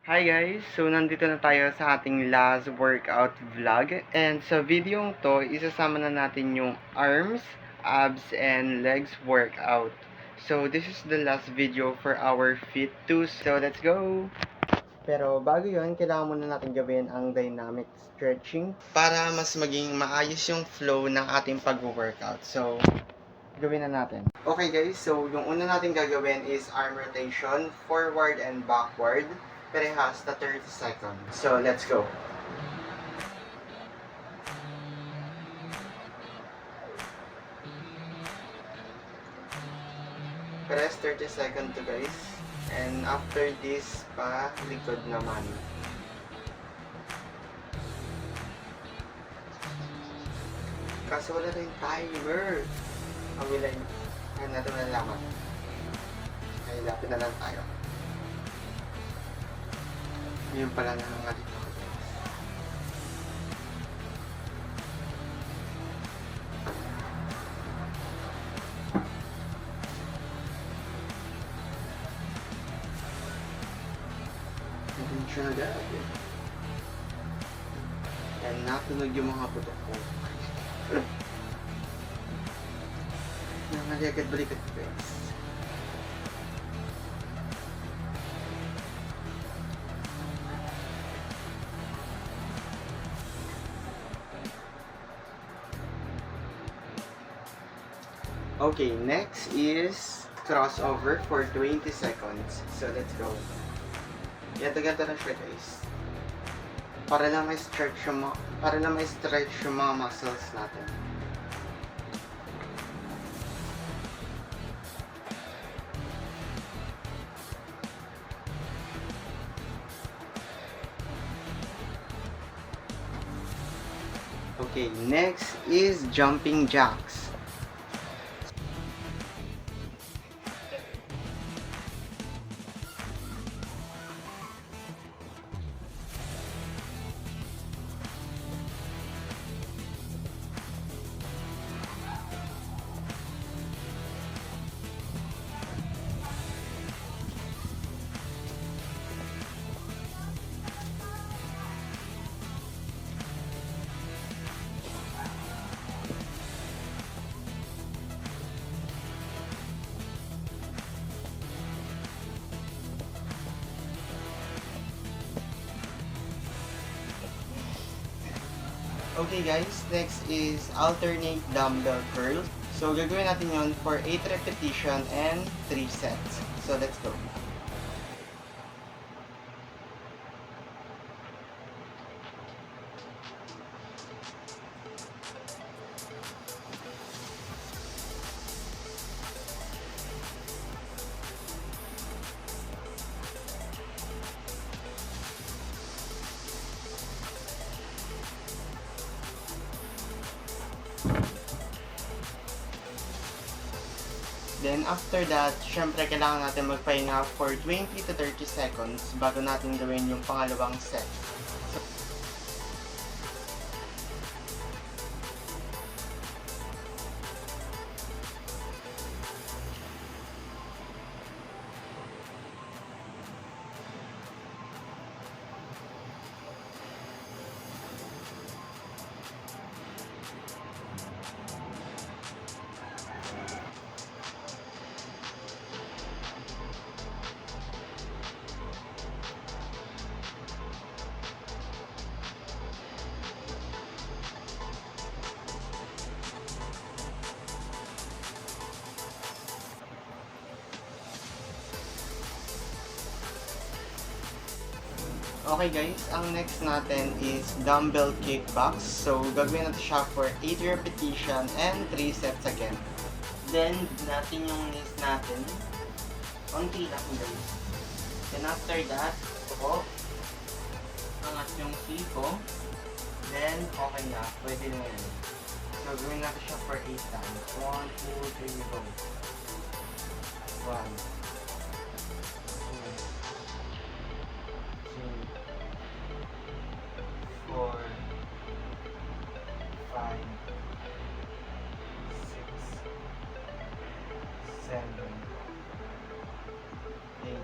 Hi guys! So nandito na tayo sa ating last workout vlog. And sa video to, isasama na natin yung arms, abs, and legs workout. So this is the last video for our fit too. So let's go! Pero bago yun, kailangan muna natin gawin ang dynamic stretching para mas maging maayos yung flow ng ating pag-workout. So, gawin na natin. Okay guys, so yung una natin gagawin is arm rotation, forward and backward. Parehas na 30 seconds. So, let's go. Parehas 30 seconds to guys. And after this, pa likod naman. Kaso wala tayong timer. Ang wilay. Ayun natin malalaman. Ay, lapit na lang tayo. Ngayon pala nangangalit ako. Attention agad. Yan, natunog yung mga putok ko. Nangali agad balikat guys. Okay, next is crossover for 20 seconds. So, let's go. Ganto na siya guys. Para lang ma-stretch yung mga muscles natin. Okay, next is jumping jacks. Okay guys, next is alternate dumbbell curl. So gagawin natin yon for 8 repetition and 3 sets. So let's go. Then after that, syempre kailangan natin magpahinga for 20 to 30 seconds bago natin gawin yung pangalawang set. Okay guys, ang next natin is dumbbell kickbacks. So, gagawin natin siya for 8 repetition and 3 sets again. Then, natin yung knees natin. Konti lang guys. Then after that, ito, angat yung siko. Then, okay na. Pwede na yan. So, gawin natin siya for 8 times. 1, 2, 3, go. 1. 4, 5, 6, 7, 8,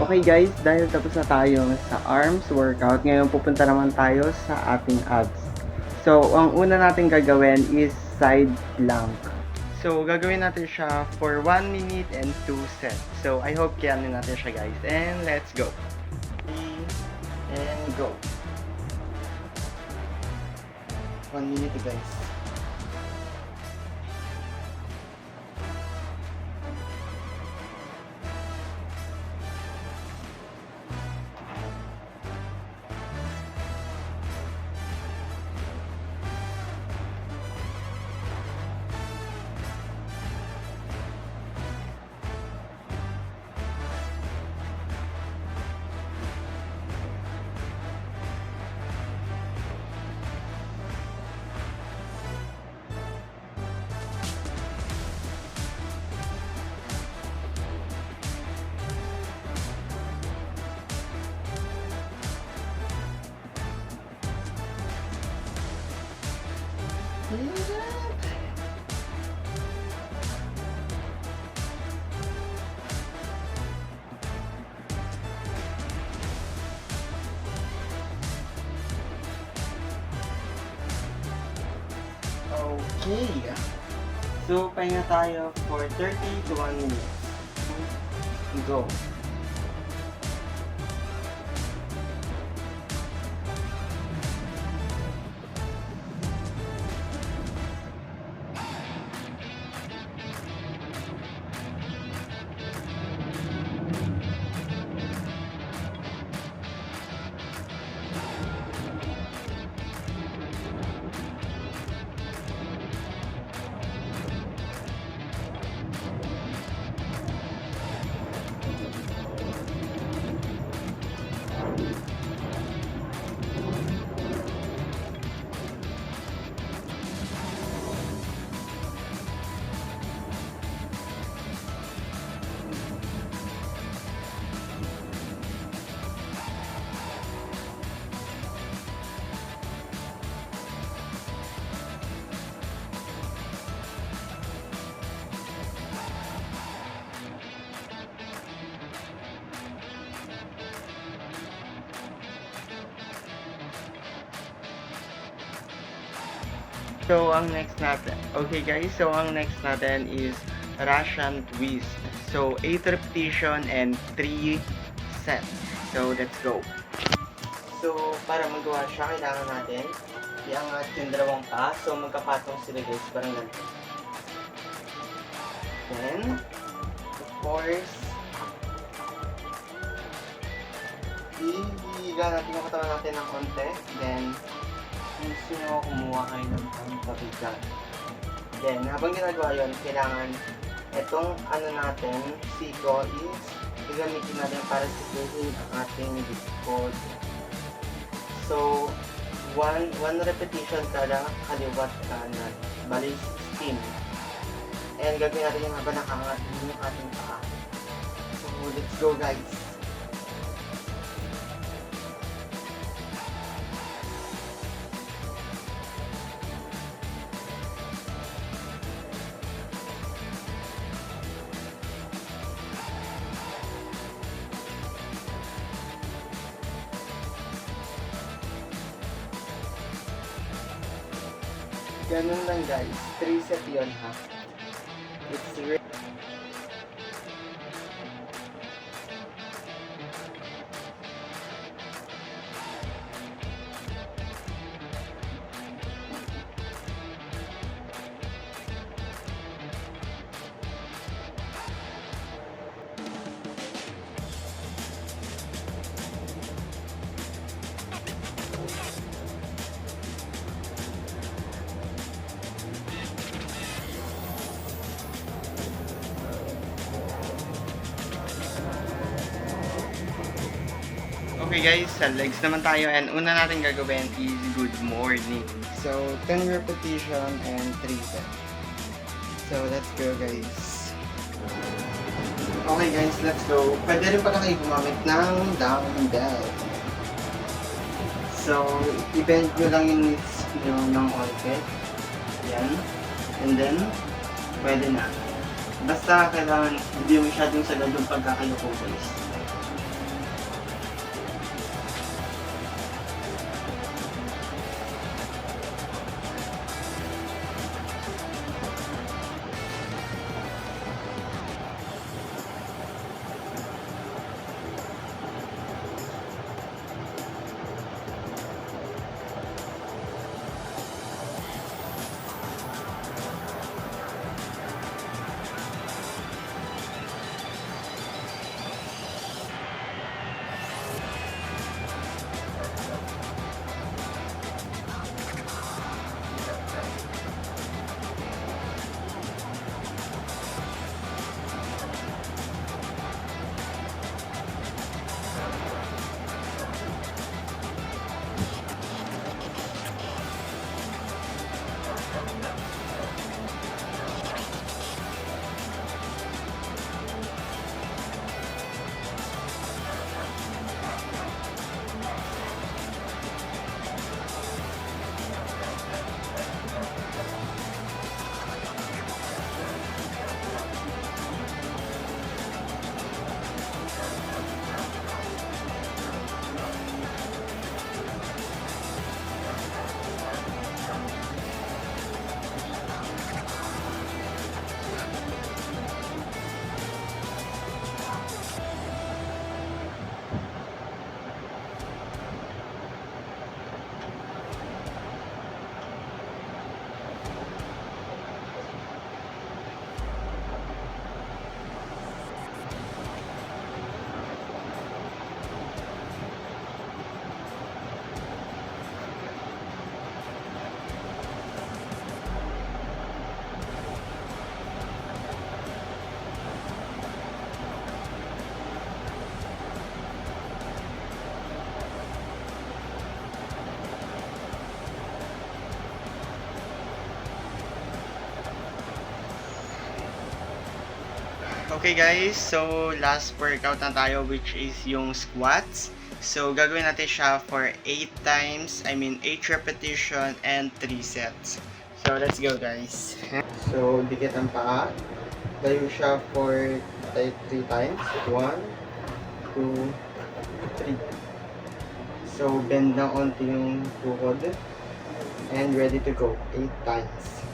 Okay guys, dahil tapos na tayo sa arms workout, ngayon pupunta naman tayo sa ating abs. So, ang una natin gagawin is side plank. So, gagawin natin siya for 1 minute and 2 sets. So, I hope kayanin natin siya guys. And let's go. 3 and go. 1 minute guys. Okay. So, pahinga tayo for 30 to 1 minute. Go. So, ang next natin, okay guys, so ang next natin is Russian twist. So, 8 repetition and 3 sets. So, let's go. So, para magawa siya, kailangan natin iangat yung dalawang paa. So, magkapatong sila guys, parang ganito. Then, of course, ihiga natin yung katawan natin ng konti. Then, gusto nyo kumuha kayo ng pabigat. Then, habang ginagawa yun, kailangan itong ano natin, siko is gagamitin natin para sikuhin ang ating likod. So, one repetition kada kaliwat kanan. Bali, 16. And gagawin natin yung habang nakaangat yung ating paa. So, let's go guys! Ganun lang guys. 3 set yun ha. It's really okay guys, sa legs naman tayo and una natin gagawin is good morning. So, 10 repetition and 3 sets. So, let's go guys. Okay guys, let's go. Pwede rin pala kayo gumamit ng dumbbell. So, i-bend nyo lang yung knees nyo ng konti. Yan. And then, pwede na. Basta kailangan hindi masyadong sagad yung pagkakayo ko guys. Okay guys, so last workout na tayo which is yung squats. So gagawin natin siya for 8 times, 8 repetition and 3 sets. So let's go guys. So dikit ang paa. Tayo siya for 3 times. 1, 2, 3. So bend na onti yung tuhod. And ready to go. 8 times.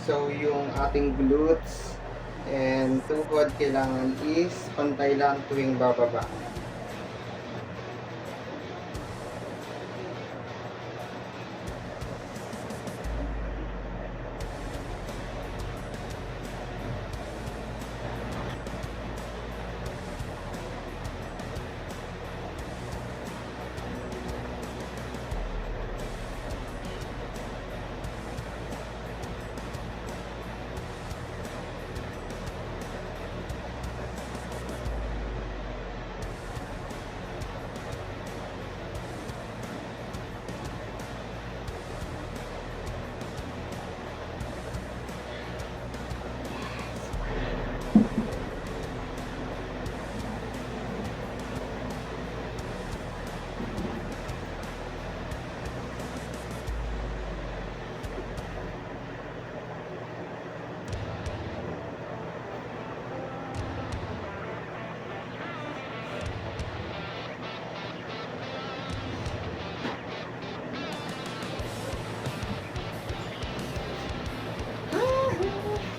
So, yung ating glutes and tuhod kailangan is pantay lang tuwing bababa.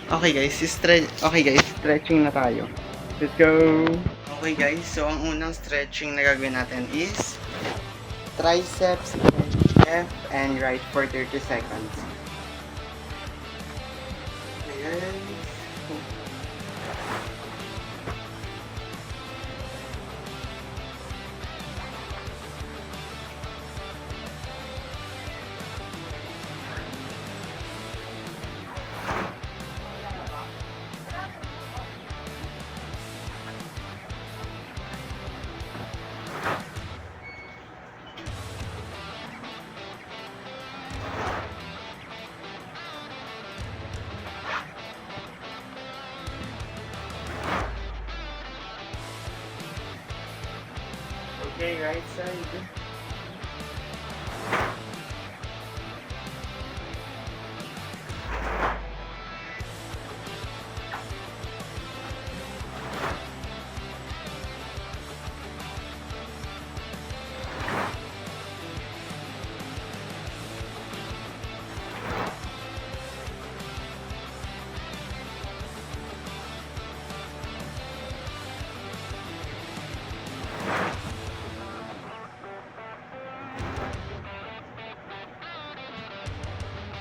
Okay guys, stretching na tayo. Let's go! Okay guys, so ang unang stretching na gagawin natin is triceps left and right for 30 seconds. Ayan. Okay, right side.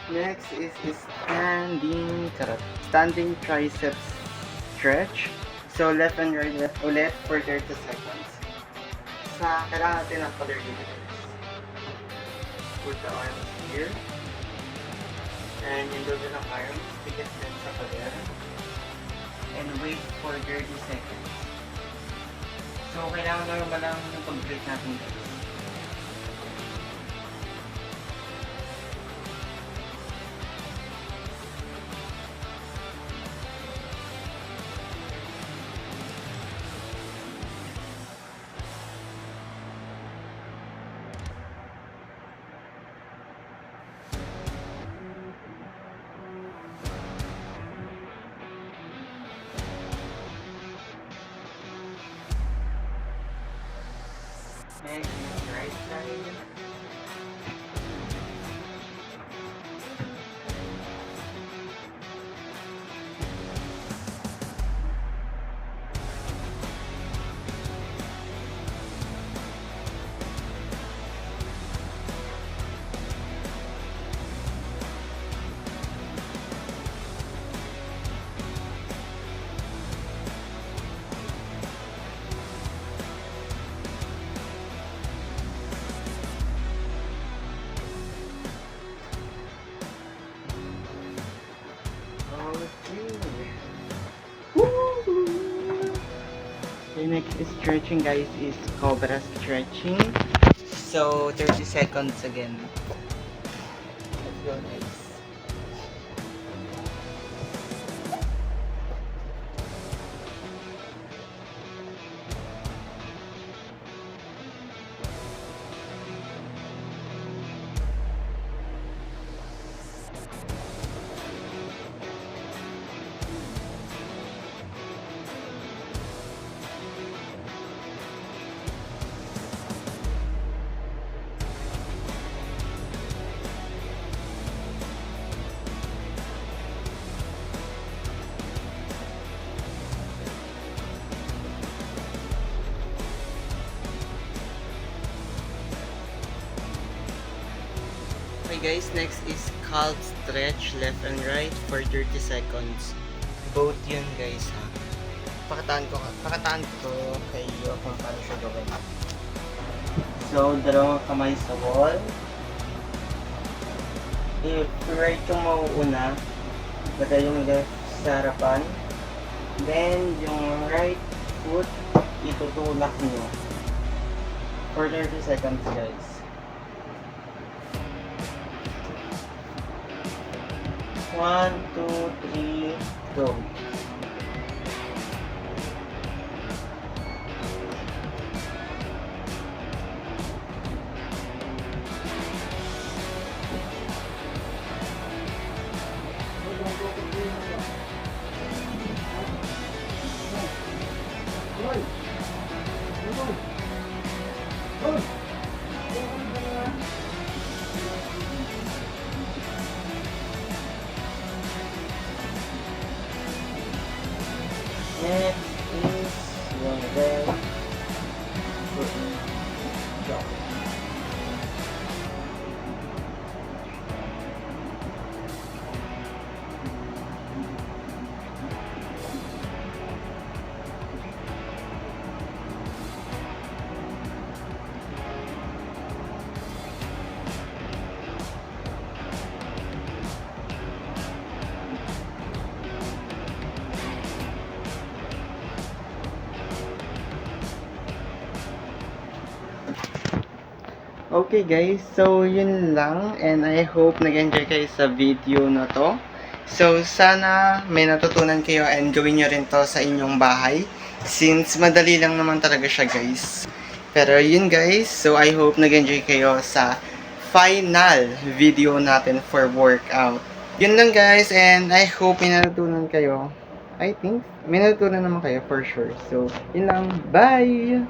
Next is standing triceps stretch. So left and right ulit for 30 seconds. Kailangan natin ng pader dito guys. Put the arms here. And yung dulo ng arms, pikit din sa pader. And wait for 30 seconds. So kailangan normal lang yung pag-break natin guys. Next is right side. The next stretching guys is cobra stretching. So 30 seconds again. go guys. Okay guys, next is calf stretch left and right for 30 seconds. Both yun guys ha. Pakataan ko kayo kung paano siya gawin. So, dalawang kamay sa wall. If right yung mauuna, lagay yung left sa harapan. Then, yung right foot, itutulak nyo. For 30 seconds guys. 1, 2, 3, go. Next is yung leg. Go. Okay guys, so yun lang and I hope nag-enjoy kayo sa video na to. So sana may natutunan kayo and gawin nyo rin to sa inyong bahay since madali lang naman talaga siya guys. Pero yun guys, so I hope nag-enjoy kayo sa final video natin for workout. Yun lang guys and I hope may natutunan kayo. I think may natutunan naman kayo for sure. So yun lang, bye!